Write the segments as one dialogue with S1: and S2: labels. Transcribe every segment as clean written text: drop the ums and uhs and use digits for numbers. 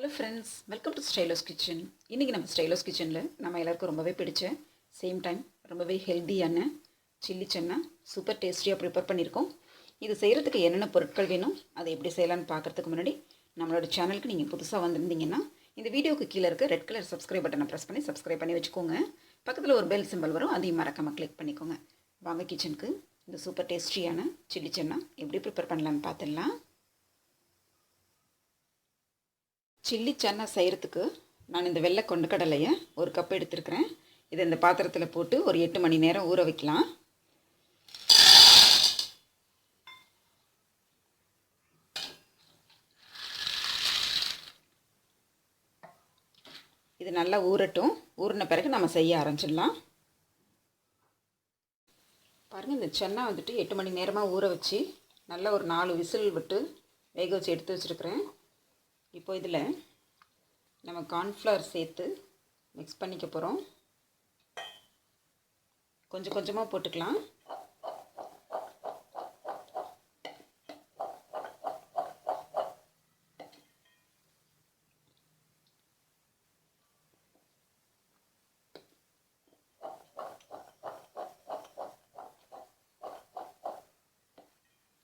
S1: Hello friends, welcome to Stylos kitchen. இன்றைக்கி நம்ம ஸ்டைலோஸ் கிச்சனில் நம்ம எல்லாருக்கும் ரொம்பவே பிடிச்ச சேம் டைம் ரொம்பவே ஹெல்த்தியான சில்லி சன்னா சூப்பர் டேஸ்டியாக ப்ரிப்பேர் பண்ணியிருக்கோம். இது செய்கிறதுக்கு என்னென்ன பொருட்கள் வேணும், அதை எப்படி செய்யலான்னு பார்க்குறதுக்கு முன்னாடி நம்மளோட சேனலுக்கு நீங்கள் புதுசாக வந்திருந்தீங்கன்னா இந்த வீடியோக்கு கீழே இருக்க ரெட் கலர் சப்ஸ்கிரைப் பட்டனை ப்ரெஸ் பண்ணி சப்ஸ்கிரைப் பண்ணி வச்சுக்கோங்க. பக்கத்தில் ஒரு பெல் சிம்பிள் வரும், அதையும் மறக்காமல் கிளிக் பண்ணிக்கோங்க. வாங்க கிச்சனுக்கு இந்த சூப்பர் டேஸ்டியான சில்லி சன்னா எப்படி ப்ரிப்பேர் பண்ணலான்னு பார்த்துடலாம். சில்லி சன்னா செய்கிறதுக்கு நான் இந்த வெள்ளை கொண்டக்கடலையை ஒரு கப் எடுத்துருக்கிறேன். இதை இந்த பாத்திரத்தில் போட்டு ஒரு 8 மணி நேரம் ஊற வைக்கலாம். இது நல்லா ஊறட்டும். ஊறின பிறகு நம்ம செய்ய ஆரம்பிச்சிடலாம். பாருங்கள், இந்த சன்னா வந்துட்டு 8 மணி நேரமாக ஊற வச்சு நல்லா ஒரு 4 விசில் விட்டு வேக வச்சு எடுத்து வச்சுருக்கிறேன். இப்போ இதில் நம்ம கார்ன்ஃப்ளவர் சேர்த்து மிக்ஸ் பண்ணிக்க போகிறோம். கொஞ்சம் கொஞ்சமாக போட்டுக்கலாம்.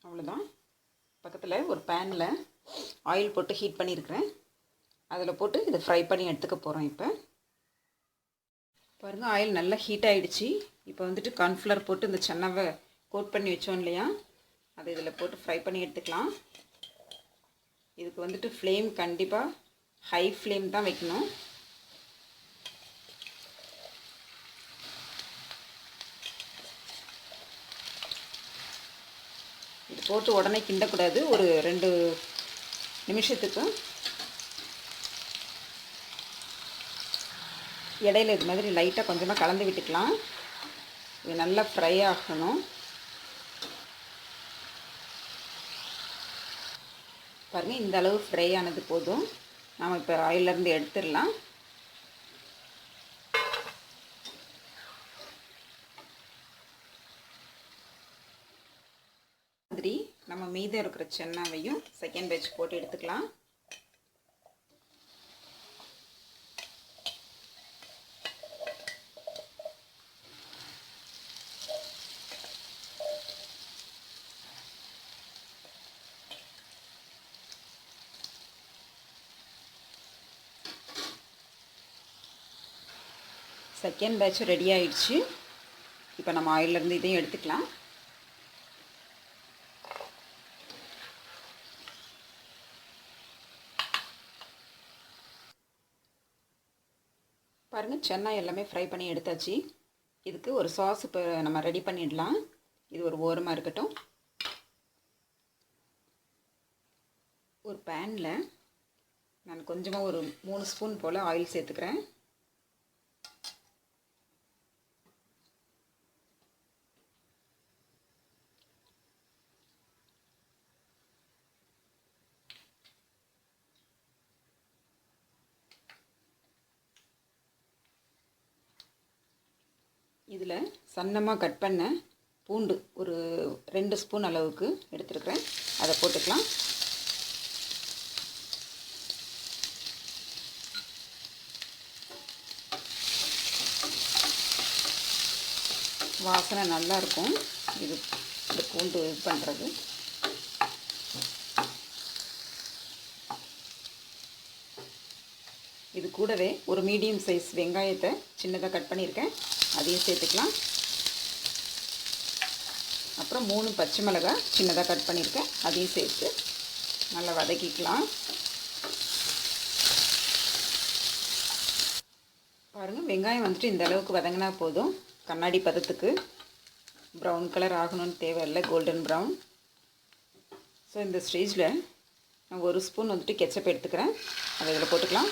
S1: அவ்வளோதான். பக்கத்தில் ஒரு பேனில் ஆயில் போட்டு ஹீட் பண்ணியிருக்கிறேன். அதில் போட்டு இதை ஃப்ரை பண்ணி எடுத்துக்க போகிறோம். இப்போ பாருங்கள், ஆயில் நல்லா ஹீட் ஆகிடுச்சு. இப்போ வந்துட்டு கார்ன்ஃப்ளவர் போட்டு இந்த சன்னாவை கோட் பண்ணி வச்சோம் இல்லையா, அதை இதில் போட்டு ஃப்ரை பண்ணி எடுத்துக்கலாம். இதுக்கு வந்துட்டு ஃப்ளேம் கண்டிப்பாக ஹை ஃப்ளேம் தான் வைக்கணும். இது போட்டு உடனே கிண்டக்கூடாது. ஒரு 2 நிமிஷத்துக்கு இடையில இது மாதிரி லைட்டாக கொஞ்சமாக கலந்து விட்டுக்கலாம். இது நல்லா ஃப்ரை ஆகணும். பாருங்கள், இந்த அளவு ஃப்ரை ஆனது போதும். நாம் இப்போ ஆயிலேருந்து எடுத்துடலாம். மாதிரி நம்ம மீதம் இருக்கிற சன்னாவையும் செகண்ட் பேட்ச் போட்டு எடுத்துக்கலாம். செகண்ட் பேட்ச் ரெடி ஆகிடுச்சு. இப்போ நம்ம ஆயிலேருந்து இதையும் எடுத்துக்கலாம். பாருங்கள், சன்னா எல்லாமே ஃப்ரை பண்ணி எடுத்தாச்சு. இதுக்கு ஒரு சாஸ் இப்போ நம்ம ரெடி பண்ணிடலாம். இது ஒரு ஓரமாக இருக்கட்டும். ஒரு பேனில் நான் கொஞ்சமாக ஒரு 3 ஸ்பூன் போல் ஆயில் சேர்த்துக்கிறேன். இதில் சன்னமாக கட் பண்ண பூண்டு ஒரு 2 ஸ்பூன் அளவுக்கு எடுத்துருக்கிறேன். அதை போட்டுக்கலாம். வாசனை நல்லாயிருக்கும் இது இந்த பூண்டு இது பண்ணுறது. இது கூடவே ஒரு மீடியம் சைஸ் வெங்காயத்தை சின்னதாக கட் பண்ணியிருக்கேன், அதையும் சேர்த்துக்கலாம். அப்புறம் 3 பச்சை மிளகாய் சின்னதாக கட் பண்ணியிருக்கேன், அதையும் சேர்த்து நல்லா வதக்கிக்கலாம். பாருங்கள், வெங்காயம் வந்துட்டு இந்த அளவுக்கு வதங்கினா போதும். கண்ணாடி பதத்துக்கு ப்ரௌன் கலர் ஆகணும்னு தேவையில்லை, கோல்டன் ப்ரௌன். ஸோ இந்த ஸ்டேஜில் நான் 1 ஸ்பூன் வந்துட்டு கெச்சப் எடுத்துக்கிறேன். அதை இதில் போட்டுக்கலாம்.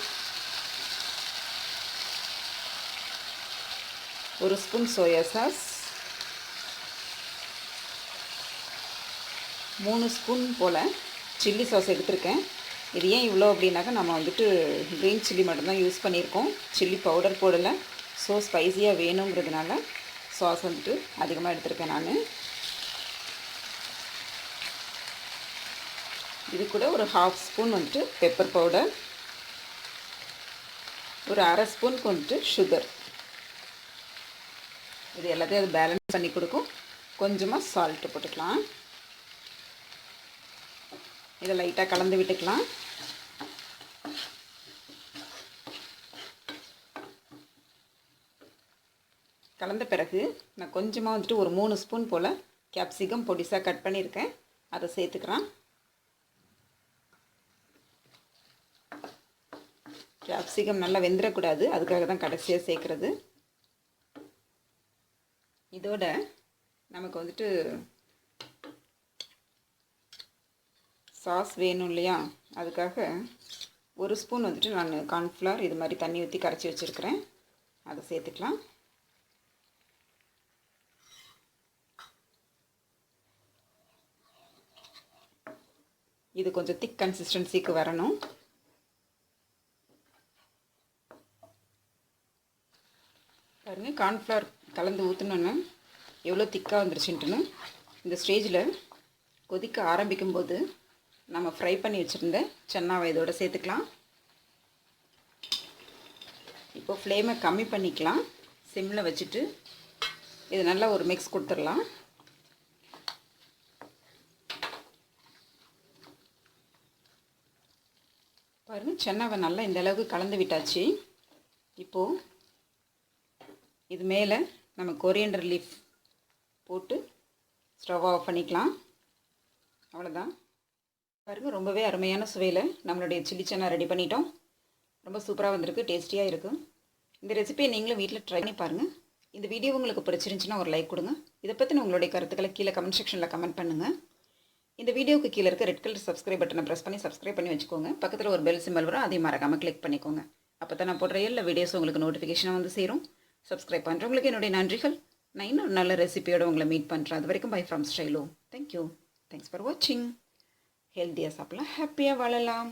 S1: 1 ஸ்பூன் சோயா சாஸ், 3 ஸ்பூன் போல் சில்லி சாஸ் எடுத்திருக்கேன். இது ஏன் இவ்வளோ அப்படின்னாக்கா, நம்ம வந்துட்டு க்ரீன் சில்லி மட்டும்தான் யூஸ் பண்ணியிருக்கோம், சில்லி பவுடர் போடலை. ஸோ ஸ்பைஸியாக வேணுங்கிறதுனால சாஸ் வந்துட்டு அதிகமாக எடுத்திருக்கேன் நான். இது கூட ஒரு 1/2 ஸ்பூன் வந்துட்டு பெப்பர் பவுடர், ஒரு அரை ஸ்பூனுக்கு வந்துட்டு சுகர். இது எல்லாத்தையும் அது பேலன்ஸ் பண்ணி கொடுக்கும். கொஞ்சமாக சால்ட்டு போட்டுக்கலாம். இதை லைட்டாக கலந்து விட்டுக்கலாம். கலந்த பிறகு நான் கொஞ்சமாக வந்துட்டு ஒரு 3 ஸ்பூன் போல் கேப்சிகம் பொடிசாக கட் பண்ணியிருக்கேன், அதை சேர்த்துக்கிறேன். கேப்சிகம் நல்லா வெந்துடக்கூடாது, அதுக்காக தான் கடைசியாக சேர்க்குறது. இதோட நமக்கு வந்துட்டு சாஸ் வேணும் இல்லையா, அதுக்காக ஒரு ஸ்பூன் வந்துட்டு நான் கார்ன்ஃப்ளவர் இது மாதிரி தண்ணி ஊற்றி கரைச்சி வச்சுருக்கிறேன், அதை சேர்த்துக்கலாம். இது கொஞ்சம் திக் கன்சிஸ்டன்சிக்கு வரணும். பாருங்கள், கார்ன்ஃப்ளவர் கலந்து ஊற்றினோன்னு எவ்வளோ திக்காக வந்துருச்சுன்ட்டுன்னு. இந்த ஸ்டேஜில் கொதிக்க ஆரம்பிக்கும்போது நம்ம ஃப்ரை பண்ணி வச்சுருந்த சன்னாவை இதோட சேர்த்துக்கலாம். இப்போது ஃப்ளேமை கம்மி பண்ணிக்கலாம், சிம்மில் வச்சுட்டு இது நல்லா ஒரு மிக்ஸ் கொடுத்துடலாம். பாருங்கள், சன்னாவை நல்லா இந்த அளவுக்கு கலந்து விட்டாச்சு. இப்போது இது மேலே நம்ம கொரியண்டர் லீஃப் போட்டு ஸ்டவ் ஆஃப் பண்ணிக்கலாம். அவ்வளோதான். பாருங்கள், ரொம்பவே அருமையான சுவையில் நம்மளுடைய சில்லி சன்னா ரெடி பண்ணிட்டோம். ரொம்ப சூப்பராக வந்திருக்கு, டேஸ்டியாக இருக்கும். இந்த ரெசிபியை நீங்களும் வீட்டில் ட்ரை பண்ணி பாருங்கள். இந்த வீடியோ உங்களுக்கு பிடிச்சிருந்துச்சின்னா ஒரு லைக் கொடுங்க. இதை பற்றின உங்களுடைய கருத்துக்களை கீழே கமெண்ட் செக்ஷனில் கமெண்ட் பண்ணுங்கள். இந்த வீடியோவுக்கு கீழே இருக்க ரெட் கலர் சப்ஸ்கிரைப் பட்டனை ப்ரெஸ் பண்ணி சப்ஸ்கிரைப் பண்ணி வச்சுக்கோங்க. பக்கத்தில் ஒரு பெல் சிம்பல் வரும், அதையும் மறக்காமல் கிளிக் பண்ணிக்கோங்க. அப்போ தான் நான் போடுற எல்லா வீடியோஸும் உங்களுக்கு நோட்டிஃபிகேஷனாக வந்து சேரும். சப்ஸ்கிரைப் பண்ணுறவங்களுக்கு என்னுடைய நன்றிகள். நான் இன்னொரு நல்ல ரெசிபியோடு உங்களை மீட் பண்ணுறேன். அது வரைக்கும் bye from Stylo. Thank you. Thanks for வாட்சிங். ஹெல்த்தியாக சாப்பிடலாம், ஹாப்பியாக வாழலாம்.